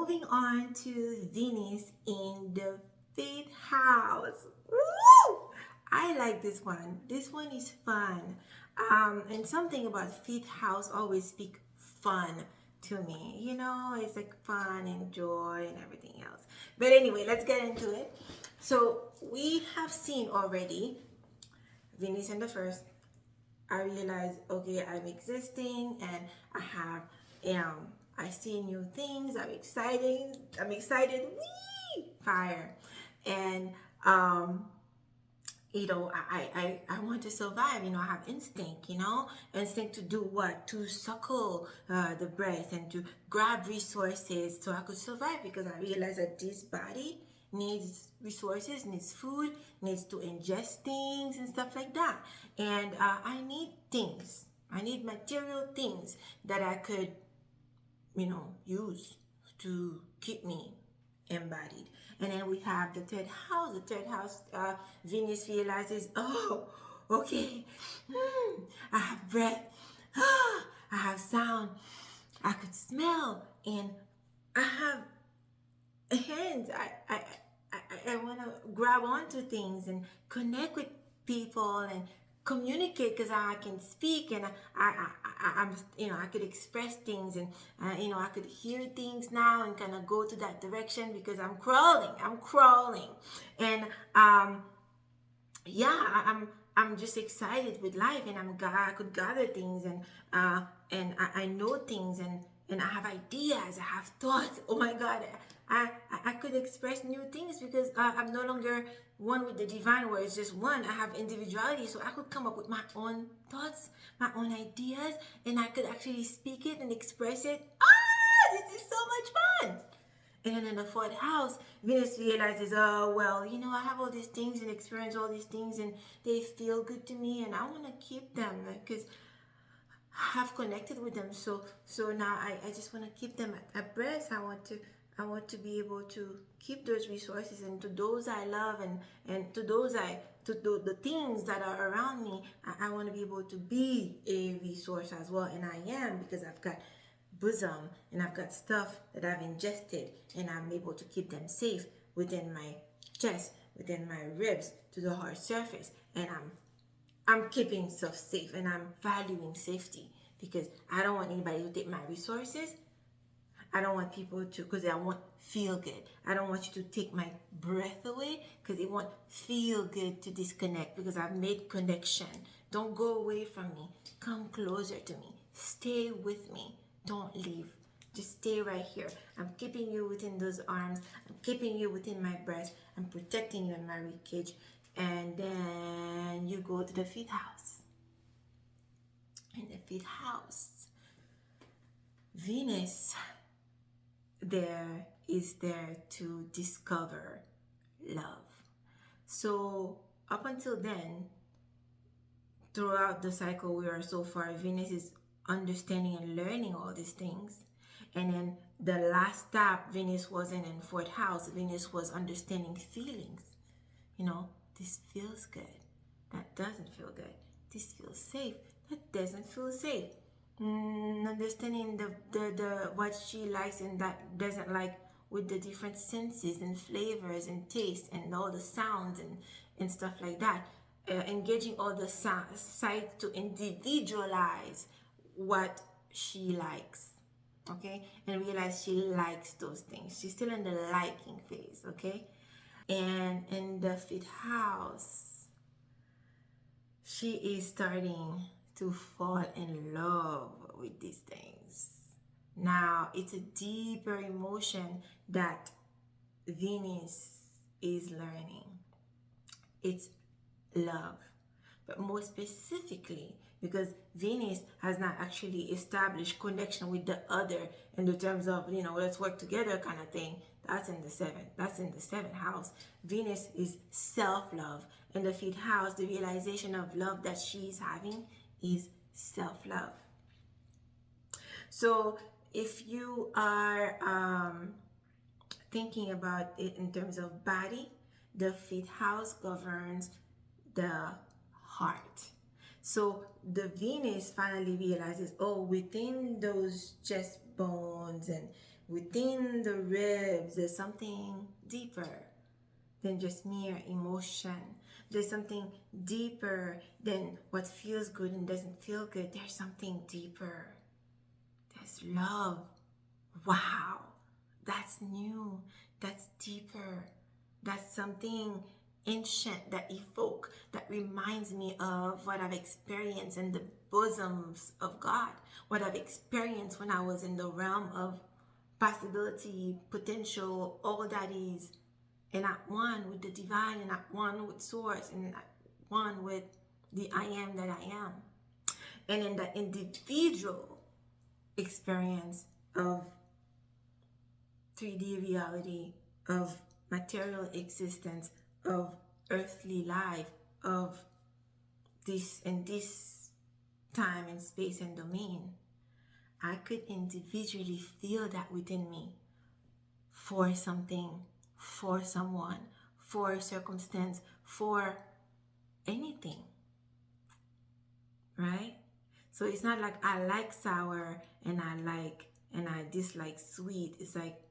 moving on to Venus in the fifth house. Woo! I like this one. This one is fun. And something about fifth house always speak fun to me. You know, it's like fun and joy and everything else. But anyway, let's get into it. So we have seen already Venus in the first. I realize, okay, I'm existing and I have, I see new things. I'm excited. Whee! Fire. And, I want to survive. I have instinct, instinct to do what? To suckle the breast and to grab resources so I could survive, because I realize that this body needs resources, needs food, needs to ingest things and stuff like that. And I need things. I need material things that I could, use to keep me embodied. And then we have the third house. The third house, Venus realizes, oh, okay, I have breath, I have sound, I could smell, and I have hands. I want to grab onto things and connect with people and communicate, because I can speak, and I could express things, and I could hear things now and kind of go to that direction because I'm crawling, and I'm just excited with life, and I could gather things, and I know things, and I have ideas, I have thoughts. Oh my God, I could express new things because I'm no longer one with the divine, where it's just one. I have individuality, so I could come up with my own thoughts, my own ideas, and I could actually speak it and express it. This is so much fun. And then in the fourth house, Venus realizes, oh, well, I have all these things and experience all these things, and they feel good to me, and I want to keep them because I have connected with them. So now I just want to keep them at rest. I want to be able to keep those resources, and to those I love, and to the things that are around me, I want to be able to be a resource as well. And I am, because I've got bosom and I've got stuff that I've ingested, and I'm able to keep them safe within my chest, within my ribs, to the hard surface. And I'm keeping stuff safe, and I'm valuing safety, because I don't want anybody to take my resources. I don't want people to, because I want feel good. I don't want you to take my breath away, because it won't feel good to disconnect, because I've made connection. Don't go away from me. Come closer to me. Stay with me. Don't leave. Just stay right here. I'm keeping you within those arms. I'm keeping you within my breast. I'm protecting you in my ribcage. And then you go to the fifth house. In the fifth house, Venus is there to discover love. So up until then, throughout the cycle we are so far, Venus is understanding and learning all these things. And then the last step, Venus wasn't in fourth house. Venus was understanding feelings. This feels good. That doesn't feel good. This feels safe. That doesn't feel safe. Understanding the what she likes and that doesn't like, with the different senses and flavors and tastes and all the sounds and stuff like that. Engaging all the sides to individualize what she likes, okay, and realize she likes those things. She's still in the liking phase, okay. And in the fifth house, she is starting to fall in love with these things. Now it's a deeper emotion that Venus is learning. It's love, but more specifically, because Venus has not actually established connection with the other in the terms of, let's work together kind of thing. That's in the seventh house. Venus is self-love. In the fifth house, the realization of love that she's having is self-love. So if you are thinking about it in terms of body, the fifth house governs the heart. So the Venus finally realizes, oh, within those chest bones and within the ribs, there's something deeper than just mere emotion. There's something deeper than what feels good and doesn't feel good. There's something deeper. There's love. Wow, that's new. That's deeper. That's something ancient that evoke, that reminds me of what I've experienced in the bosoms of God, what I've experienced when I was in the realm of possibility, potential, all that is, and at one with the divine, and at one with source, and at one with the I am that I am. And in the individual experience of 3D reality, of material existence, of earthly life, of this and this time and space and domain, I could individually feel that within me for something, for someone, for a circumstance, for anything, right? So it's not like I like sour and I dislike sweet. It's like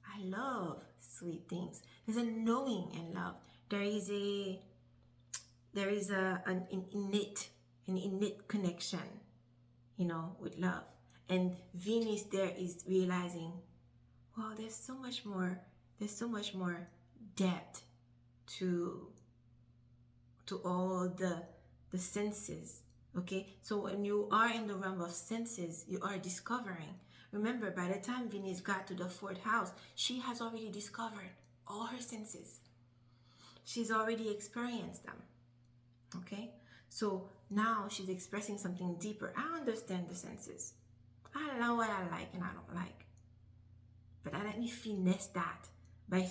I love sweet things. There's a knowing in love. There is an innate connection, with love. And Venus there is realizing, well, there's so much more depth to all the senses. Okay, so when you are in the realm of senses, you are discovering. Remember, by the time Venus got to the fourth house, she has already discovered all her senses. She's already experienced them. Okay, so now she's expressing something deeper. I understand the senses. I know what I like and I don't like, but I let me finesse that by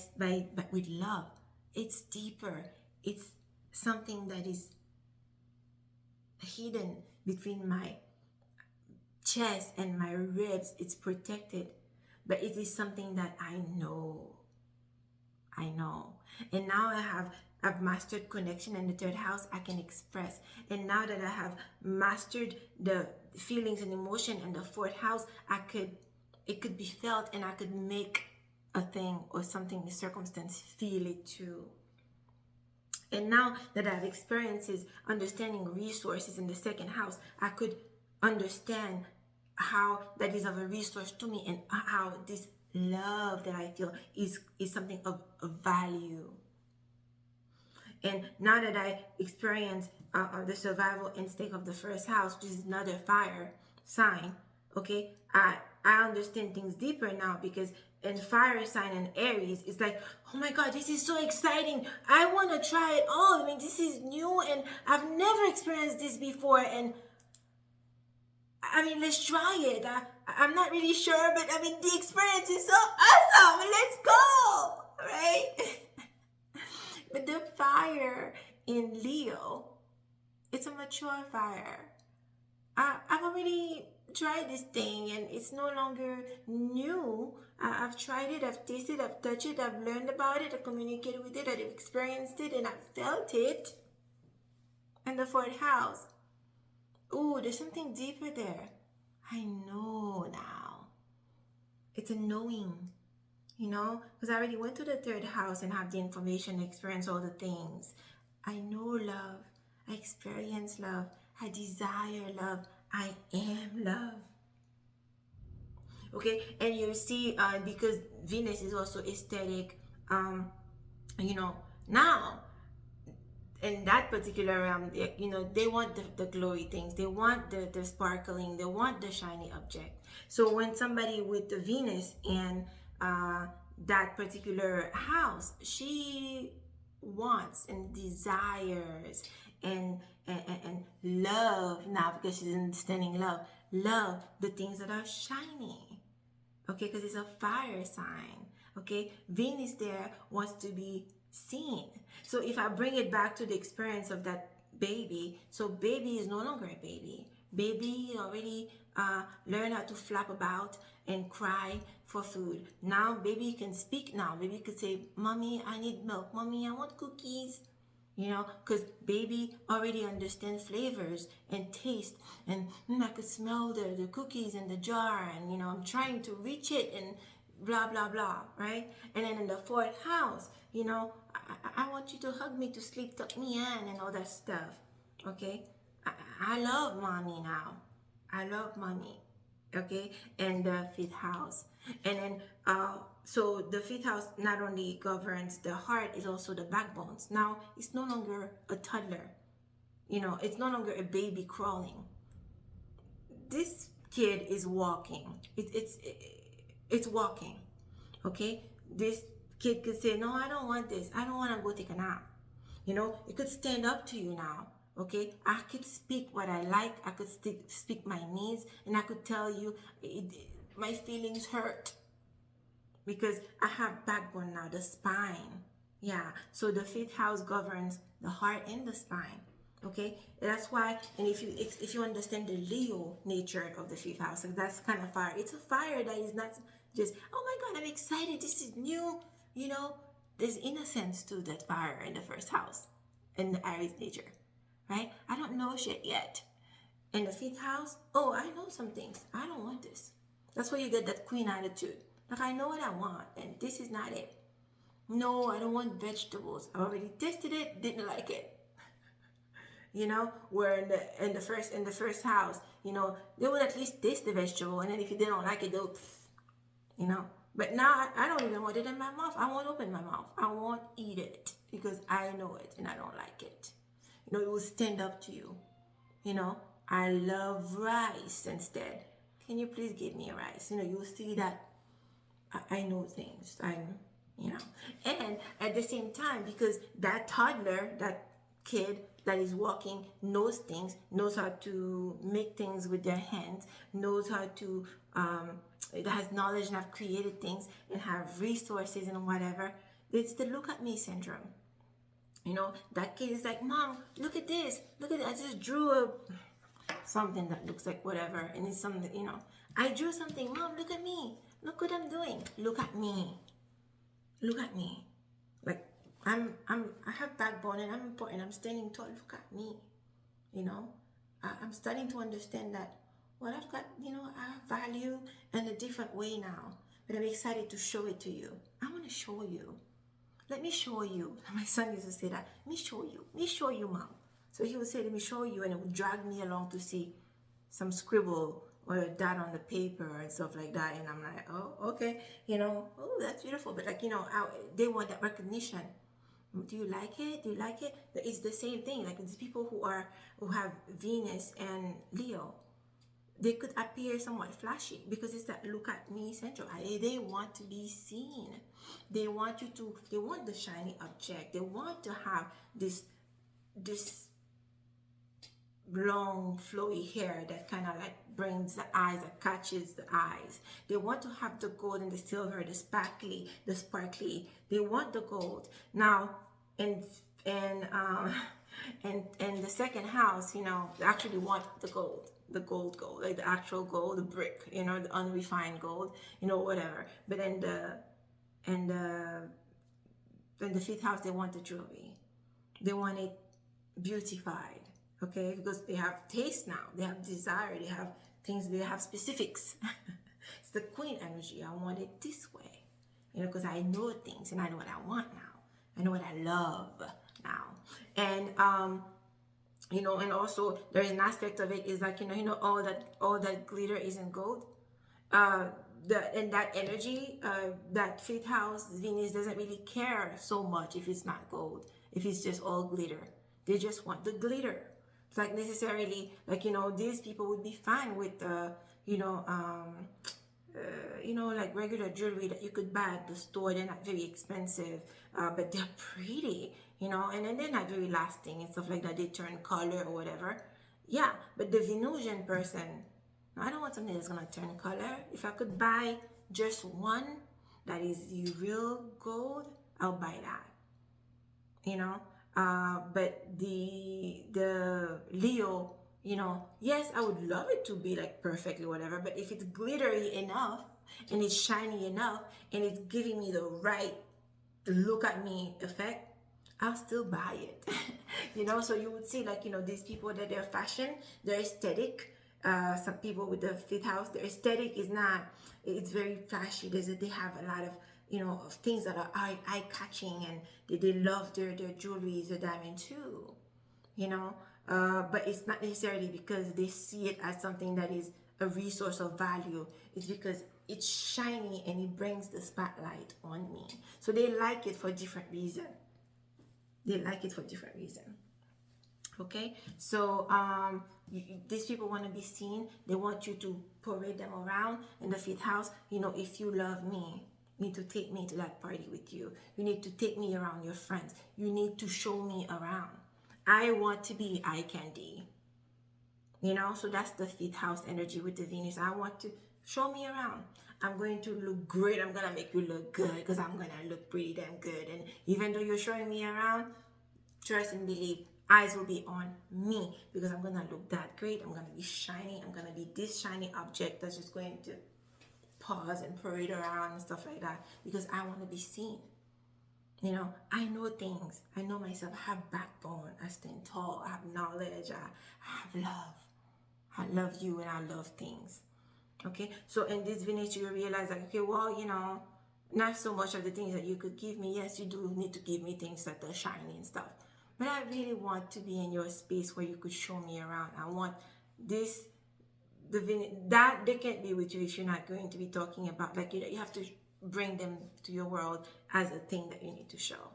with love. It's deeper. It's something that is hidden between my chest and my ribs. It's protected, but it is something that I know. And now I've mastered connection in the third house. I can express. And now that I have mastered the feelings and emotion in the fourth house, it could be felt, and I could make a thing or something, a circumstance, feel it too. And now that I have experiences understanding resources in the second house, I could understand how that is of a resource to me, and how this love that I feel is something of value. And now that I experience the survival instinct of the first house, which is another fire sign, okay, I understand things deeper now, because in fire sign and Aries, it's like, oh my God, this is so exciting. I want to try it all. I mean, this is new and I've never experienced this before. And I mean, let's try it. I'm not really sure, but I mean, the experience is so awesome. Let's go, right? But the fire in Leo, it's a mature fire. I've already tried this thing and it's no longer new. I've tried it, I've tasted, I've touched it, I've learned about it, I've communicated with it, I've experienced it, and I've felt it. And the fourth house. Ooh, there's something deeper there. I know now. It's a knowing, because I already went to the third house and have the information, experience all the things. I know love. I experience love. I desire love. I am love. Okay, and you see, because Venus is also aesthetic, now in that particular they want the glowy things, they want the sparkling, they want the shiny object. So when somebody with the Venus and that particular house, she wants and desires and love now, because she's understanding love the things that are shiny, okay, because it's a fire sign. Okay, Venus there wants to be seen. So if I bring it back to the experience of that baby, so baby is no longer a baby. Baby already learned how to flap about and cry for food. Now baby can speak now. Baby could say, Mommy, I need milk. Mommy, I want cookies. Because baby already understands flavors and taste. And I could smell the cookies in the jar. And, I'm trying to reach it and blah blah blah, right? And then in the fourth house, you know, I want you to hug me, to sleep, tuck me in, and all that stuff. Okay, I love mommy now. I love mommy. Okay, and the fifth house, and then so the fifth house not only governs the heart, is also the backbones. Now it's no longer a toddler. You know, it's no longer a baby crawling. This kid is walking. It's walking. Okay, this kid could say, no, I don't want this, I don't want to go take a nap. You know, it could stand up to you now. Okay, I could speak what I like, I could speak my needs, and I could tell you my feelings hurt, because I have backbone now, the spine. Yeah, so the fifth house governs the heart and the spine. Okay, that's why. And if you understand the Leo nature of the fifth house, so that's kind of fire. It's a fire that is not just, oh my god, I'm excited, this is new. You know, there's innocence to that fire in the first house, in the Aries nature, right? I don't know shit yet. In the fifth house, oh, I know some things, I don't want this. That's why you get that queen attitude. Like, I know what I want, and this is not it. No, I don't want vegetables, I already tested it, didn't like it. You know, where in the first house, you know, they would at least taste the vegetable, and then if they don't like it, they'll, you know. But now I don't even want it in my mouth. I won't open my mouth. I won't eat it because I know it and I don't like it. You know, it will stand up to you. You know, I love rice instead. Can you please give me rice? You know, you'll see that I know things. You know, and at the same time, because that toddler, that kid that is walking, knows things, knows how to make things with their hands, knows how to it has knowledge and have created things and have resources and whatever. It's the look at me syndrome. You know, that kid is like, mom, look at this, look at it, I just drew something that looks like whatever, and it's something, you know, I drew something, mom, look at me, look what I'm doing, look at me, look at me. Like, I have backbone and I'm important, I'm standing tall, look at me. You know, I'm starting to understand that what I've got, you know, I have value in a different way now, but I'm excited to show it to you. I want to show you. Let me show you. My son used to say that. Let me show you, mom. So he would say, let me show you, and it would drag me along to see some scribble or a dot on the paper and stuff like that. And I'm like, oh, okay, you know, oh, that's beautiful. But like, you know, they want that recognition. Do you like it? Do you like it? It's the same thing. Like these people who have Venus and Leo, they could appear somewhat flashy because it's that look at me central. They want to be seen. They want the shiny object. They want to have this long flowy hair that kind of like brings the eyes, that catches the eyes. They want to have the gold and the silver, the sparkly. They want the gold. Now, and the second house, you know, they actually want the gold, like the actual gold, the brick, you know, the unrefined gold, you know, whatever. But in the fifth house, they want the jewelry. They want it beautified, okay? Because they have taste now, they have desire, they have things, they have specifics. It's the queen energy. I want it this way, you know, because I know things and I know what I want now. I know what I love now. And you know, and also there's an aspect of it is like, you know, all that glitter isn't gold. And that energy, that fifth house Venus doesn't really care so much if it's not gold, if it's just all glitter. They just want the glitter. It's like necessarily, like, you know, these people would be fine with you know, like regular jewelry that you could buy at the store. They're not very expensive, but they're pretty, you know, and then they're not very lasting and stuff like that. They turn color or whatever. Yeah, but the Venusian person, I don't want something that's gonna turn color. If I could buy just one that is the real gold, I'll buy that. You know, but the Leo, you know, yes, I would love it to be like perfectly whatever, but if it's glittery enough and it's shiny enough and it's giving me the right look at me effect, I'll still buy it. You know, so you would see, like, you know, these people that they're fashion, they're aesthetic, Some people with the fifth house, their aesthetic is not, it's very flashy. They have a lot of, of things that are eye-catching, and they love their jewelry, their diamond too, but it's not necessarily because they see it as something that is a resource of value. It's because it's shiny and it brings the spotlight on me. So they like it for different reason. Okay, so these people want to be seen. They want you to parade them around in the fifth house. If you love me, you need to take me to that party with you. You need to take me around your friends. You need to show me around. I want to be eye candy. So that's the fifth house energy with the Venus. I want to show me around. I'm going to look great. I'm going to make you look good because I'm going to look pretty damn good. And even though you're showing me around, trust and believe, eyes will be on me because I'm going to look that great. I'm going to be shiny. I'm going to be this shiny object that's just going to pause and parade around and stuff like that because I want to be seen. I know things. I know myself. I have backbone. I stand tall. I have knowledge. I have love. I love you and I love things. Okay, so in this Venus, you realize like, okay, well, not so much of the things that you could give me. Yes, you do need to give me things that are shiny and stuff. But I really want to be in your space where you could show me around. I want this, that they can't be with you if you're not going to be talking about, like, you have to bring them to your world as a thing that you need to show.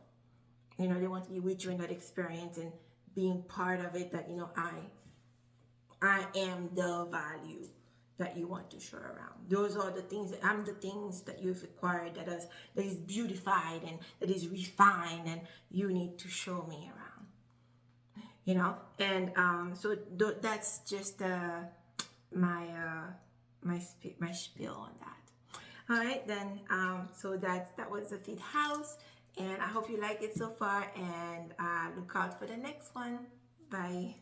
They want to be with you in that experience and being part of it, that, I am the value that you want to show around. Those are the things I'm the things that you've acquired that is beautified and that is refined, and you need to show me around. And so that's just my spiel on that. All right, then. So that was the fifth house, and I hope you like it so far. And look out for the next one. Bye.